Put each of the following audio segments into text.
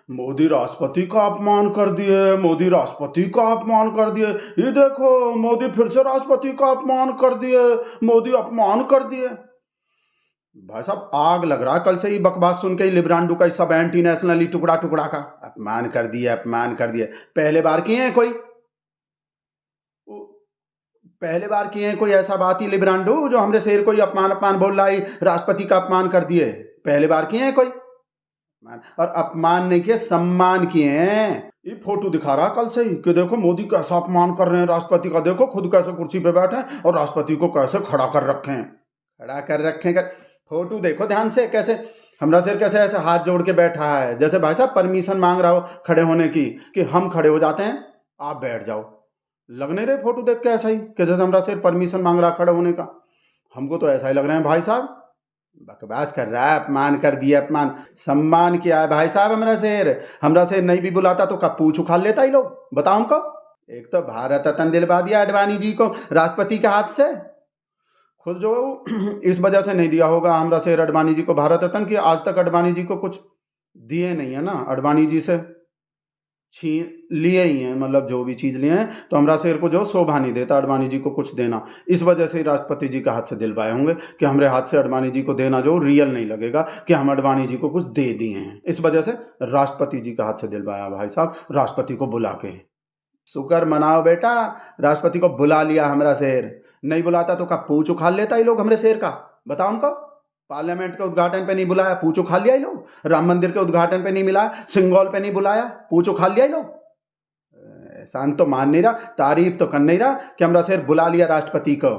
मोदी राष्ट्रपति का अपमान कर दिए, मोदी राष्ट्रपति का अपमान कर दिए, ये देखो मोदी फिर से राष्ट्रपति का अपमान कर दिए, मोदी अपमान कर दिए। भाई साहब आग लग रहा है कल से ही बकवास सुन के ही लिब्रांडू का सब एंटी नेशनली टुकड़ा टुकड़ा का अपमान कर दिया, अपमान कर दिया। पहले बार किए हैं कोई, पहले बार किए हैं कोई ऐसा बात ही लिब्रांडू जो हमरे शेर को ही अपमान अपमान बोल रहा है, राष्ट्रपति का अपमान कर दिए। पहले बार किए हैं कोई, और अपमान नहीं किए, सम्मान किए हैं। ये फोटो दिखा रहा कल से ही कि देखो मोदी कैसा अपमान कर रहे हैं राष्ट्रपति का, देखो खुद कैसे कुर्सी पे बैठे हैं और राष्ट्रपति को कैसे खड़ा कर रखे हैं, खड़ा कर रखे हैं। फोटो देखो ध्यान से, कैसे हमरा शेर कैसे ऐसे हाथ जोड़ के बैठा है, जैसे भाई साहब परमिशन मांग रहा हो खड़े होने की कि हम खड़े हो जाते हैं आप बैठ जाओ। लग नहीं रहे फोटो देख के ऐसा ही कि जैसे हमरा शेर परमिशन मांग रहा खड़े होने का। हमको तो ऐसा ही लग रहे हैं भाई साहब, बकवास कर रहा है, अपमान कर दिया अपमान। सम्मान किया है भाई साहब हमरा शेर नहीं भी बुलाता तो कब पूछ उखाड़ लेता ही लोग, बताओ उनको। एक तो भारत रत्न दिलवा दिया अडवाणी जी को राष्ट्रपति के हाथ से, खुद जो इस वजह से नहीं दिया होगा हमरा शेर अडवाणी जी को भारत रत्न की, आज तक अडवाणी जी को कुछ दिए नहीं है ना, अडवाणी जी से छीन लिए ही हैं, मतलब जो भी चीज़ लिए हैं तो हमरा शेर को जो शोभा नहीं देता अडवाणी जी को कुछ देना, इस वजह से ही राष्ट्रपति जी के हाथ से दिलवाए होंगे कि हमारे हाथ से अडवाणी जी को देना जो रियल नहीं लगेगा कि हम अडवाणी जी को कुछ दे दिए हैं, इस वजह से राष्ट्रपति जी के हाथ से दिलवाया भाई साहब, राष्ट्रपति को बुला के। शुक्र मनाओ बेटा, राष्ट्रपति को बुला लिया हमरा शेर, नहीं बुलाता तो कब पूछ उखाड़ लेता ही लोग हमरे शेर का, बताओ उनको। पार्लियामेंट के उद्घाटन पे नहीं बुलाया, पूछ उखाड़ लिया ही लोग। राम मंदिर के उद्घाटन पे नहीं मिलाया, सिंगौल पे नहीं बुलाया, पूछ उखाड़ लिया ही लोग। एहसान तो मान नहीं रहा, तारीफ तो कर नहीं रहा कि हमरा शेर बुला लिया राष्ट्रपति को,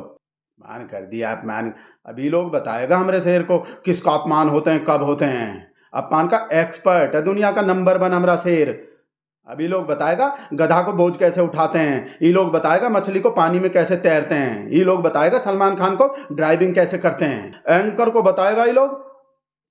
मान कर दिया अपमान। अभी लोग बताएगा हमरे शेर को किसका अपमान होते हैं, कब होते हैं। अपमान का एक्सपर्ट है, दुनिया का नंबर 1 हमरा शेर। अभी लोग बताएगा गधा को बोझ कैसे उठाते हैं, ये लोग बताएगा मछली को पानी में कैसे तैरते हैं, ये लोग बताएगा सलमान खान को ड्राइविंग कैसे करते हैं, एंकर को बताएगा ये लोग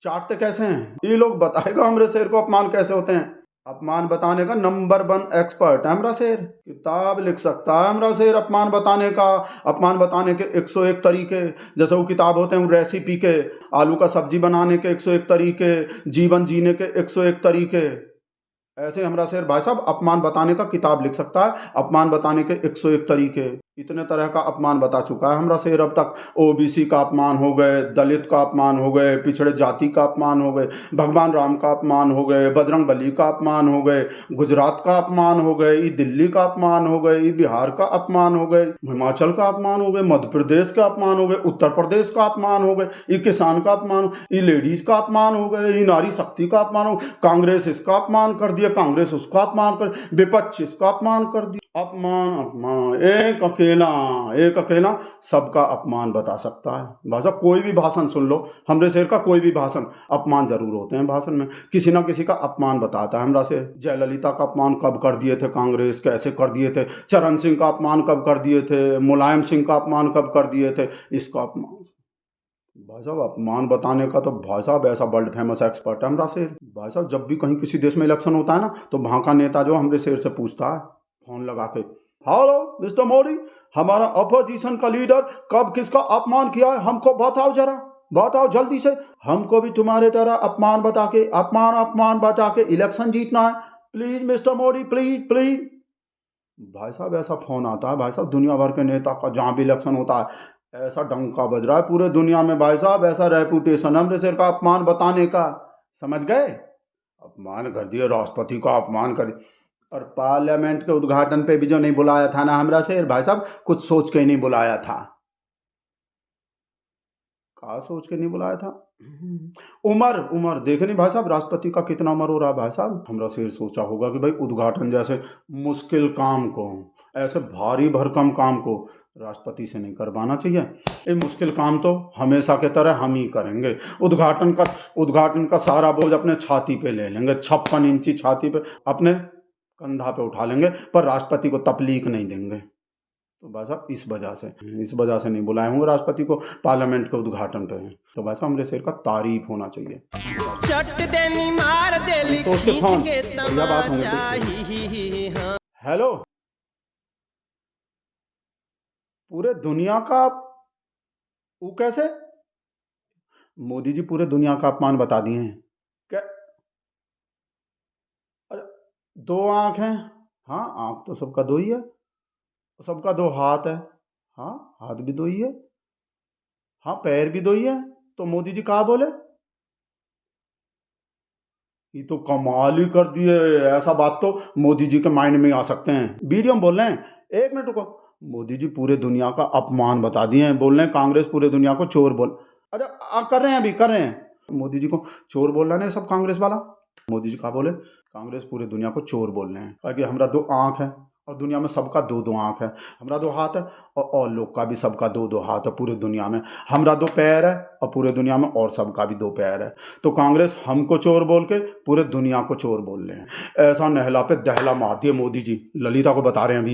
चाटते कैसे हैं, ये लोग बताएगा हमरे शेर को अपमान कैसे होते हैं। अपमान बताने का नंबर 1 एक्सपर्ट है हमरा शेर, किताब लिख सकता है हमरा शेर अपमान बताने का। अपमान बताने के 101 तरीके, जैसे वो किताब होते हैं वो रेसिपी के, आलू का सब्जी बनाने के 101 तरीके, जीवन जीने के 101 तरीके, ऐसे हमरा शेर भाई साहब अपमान बताने का किताब लिख सकता है, अपमान बताने के 101 तरीके। इतने तरह का अपमान बता चुका है हमरा शेर अब तक। ओबीसी का अपमान हो गए, दलित का अपमान हो गए, पिछड़े जाति का अपमान हो गए, भगवान राम का अपमान हो गए, बजरंग बली का अपमान हो गए, गुजरात का अपमान हो गए, ई दिल्ली का अपमान हो गए, ई बिहार का अपमान हो गए, हिमाचल का अपमान हो गए, मध्य प्रदेश का अपमान हो गए, उत्तर प्रदेश का अपमान हो गए, ई किसान का अपमान, ई लेडीज का अपमान हो गए, ई नारी शक्ति का अपमान हो, कांग्रेस इसका अपमान कर दिया, कांग्रेस उसका अपमान कर, विपक्ष इसका अपमान कर दिया। अपमान अपमान, एक अकेला सबका अपमान बता सकता है। भाषा कोई भी भाषण सुन लो, हमरे शेर का कोई भी भाषण, अपमान जरूर होते हैं भाषण में, किसी ना किसी का अपमान बताता है हमरा शेर। जयललिता का अपमान कब कर दिए थे कांग्रेस, कैसे कर दिए थे, चरण सिंह का अपमान कब कर दिए थे, मुलायम सिंह का अपमान कब कर दिए थे, इसका अपमान। भाई साहब अपमान बताने का तो भाई साहब ऐसा वर्ल्ड फेमस एक्सपर्ट है हमरा शेर। भाई साहब जब भी कहीं किसी देश में इलेक्शन होता है ना तो वहाँ का नेता जो हमरे शेर से पूछता है फोन लगा के, हेलो मिस्टर मोदी, हमारा अपोजिशन का लीडर कब किसका अपमान किया है, हमको बताओ जरा, बताओ जल्दी से, हमको भी तुम्हारे तरह अपमान बता के, अपमान अपमान बता के इलेक्शन जीतना है, please mister Modi, please please. भाई साहब ऐसा फोन आता है भाई साहब दुनिया भर के नेता का, जहाँ भी इलेक्शन होता है ऐसा डंका बज रहा है पूरे दुनिया में भाई साहब, ऐसा रेपुटेशन हमरे शेर का अपमान बताने का, समझ गए। अपमान कर दिए, राष्ट्रपति का अपमान कर दिया, और पार्लियामेंट के उद्घाटन पे भी जो नहीं बुलाया था ना हमरा शेर भाई साहब, कुछ सोच के ही नहीं बुलाया था। कहा सोच के नहीं बुलाया था, उमर उमर देखे नहीं भाई साहब राष्ट्रपति का कितना उम्र हो रहा है भाई साहब। हमरा शेर सोचा होगा कि भाई उद्घाटन जैसे मुश्किल काम को, ऐसे भारी भरकम काम को राष्ट्रपति से नहीं करवाना चाहिए, ये मुश्किल काम तो हमेशा के तरह हम ही करेंगे। उद्घाटन का सारा बोझ अपने छाती पे ले लेंगे, 56 इंची छाती पे अपने कंधा पे उठा लेंगे, पर राष्ट्रपति को तकलीफ नहीं देंगे। तो भाई साहब इस वजह से नहीं बुलाए होंगे राष्ट्रपति को पार्लियामेंट के उद्घाटन पे। तो भाई साहब हमरे शेर का तारीफ होना चाहिए। तो उसके फोन बढ़िया बात होंगे। हेलो, पूरे दुनिया का, वो कैसे मोदी जी पूरे दुनिया का अपमान बता दिए हैं क्या? दो आंख हैं, हाँ आंख तो सबका दो ही है, सबका दो हाथ है, हाँ हाथ भी दो ही है, हाँ पैर भी दो ही है, तो मोदी जी कहा बोले? ये तो कमाल ही कर दिए, ऐसा बात तो मोदी जी के माइंड में ही आ सकते हैं। वीडियो में बोल रहे हैं, एक मिनट रुको। मोदी जी पूरे दुनिया का अपमान बता दिए हैं, बोल रहे हैं कांग्रेस पूरे दुनिया को चोर बोल। अच्छा कर रहे हैं, अभी कर रहे हैं। मोदी जी को चोर बोल रहा है सब कांग्रेस वाला। मोदी जी कहा बोले? कांग्रेस पूरे दुनिया को चोर बोल रहे हैं, क्योंकि हमारा दो आंख है और दुनिया में सबका दो दो आंख है, हमारा दो हाथ है और लोग का भी सबका दो दो हाथ है पूरे दुनिया में, हमारा दो पैर है और पूरे दुनिया में और सबका भी दो पैर है। तो कांग्रेस हमको चोर बोल के पूरे दुनिया को चोर बोल रहे हैं। ऐसा नहला पे दहला मार दिए मोदी जी, ललिता को बता रहे हैं अभी।